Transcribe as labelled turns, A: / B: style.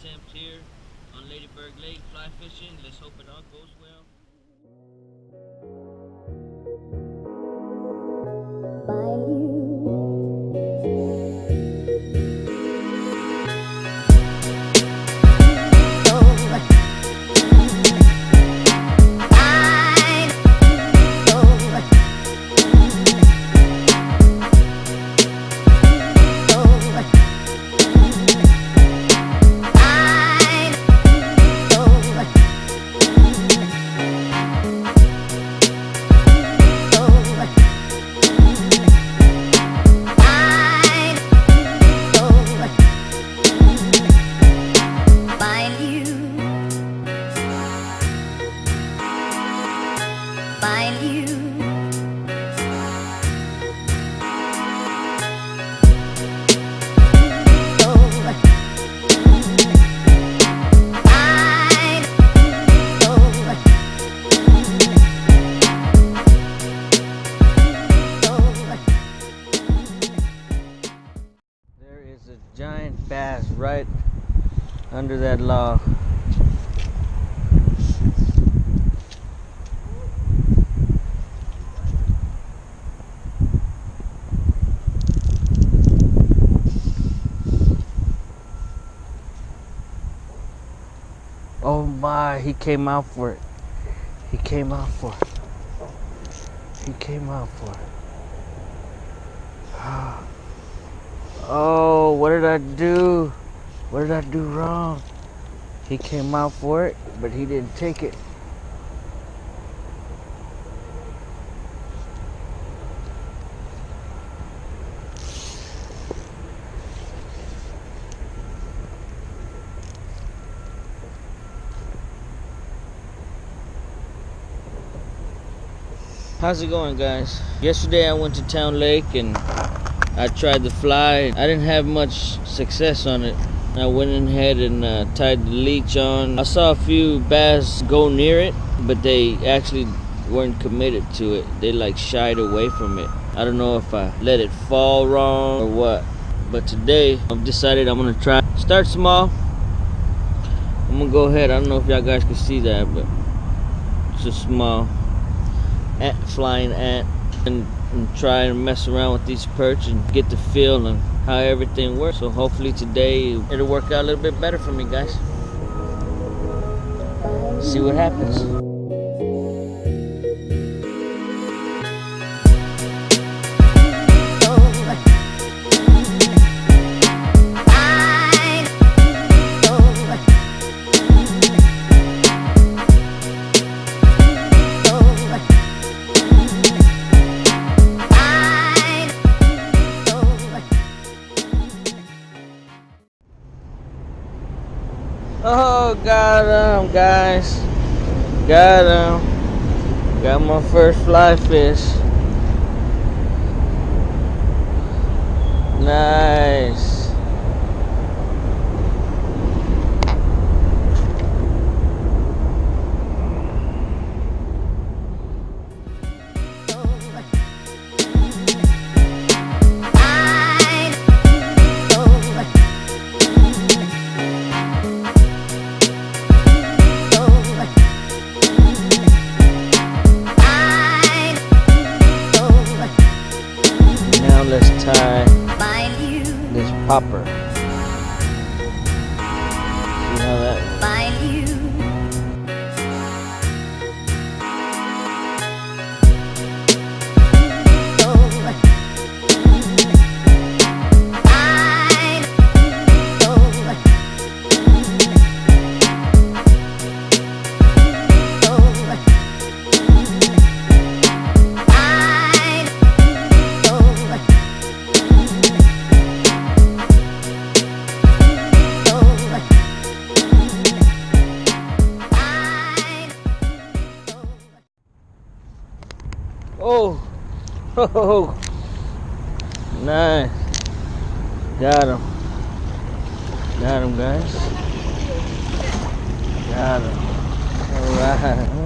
A: attempt here on Ladybird Lake fly fishing. Let's hope it all goes well. Giant bass right under that log. Oh my, he came out for it. He came out for it. He came out for it. Oh, what did I do? What did I do wrong? He came out for it, but he didn't take it. How's it going, guys? Yesterday I went to Town Lake and I tried the fly. I didn't have much success on it. I went ahead and tied the leech on. I saw a few bass go near it, but they actually weren't committed to it. They like shied away from it. I don't know if I let it fall wrong or what. But today I've decided I'm gonna try. Start small. I'm gonna go ahead. I don't know if y'all guys can see that, but it's a small flying ant. And try and mess around with these perch and get the feel and how everything works. So hopefully today it'll work out a little bit better for me, guys. See what happens. Oh, got him, guys. Got him. Got my first fly fish. Nice. Let's tie this popper. See how that works. Oh, nice. Got him. Got him, guys. Got him. All right.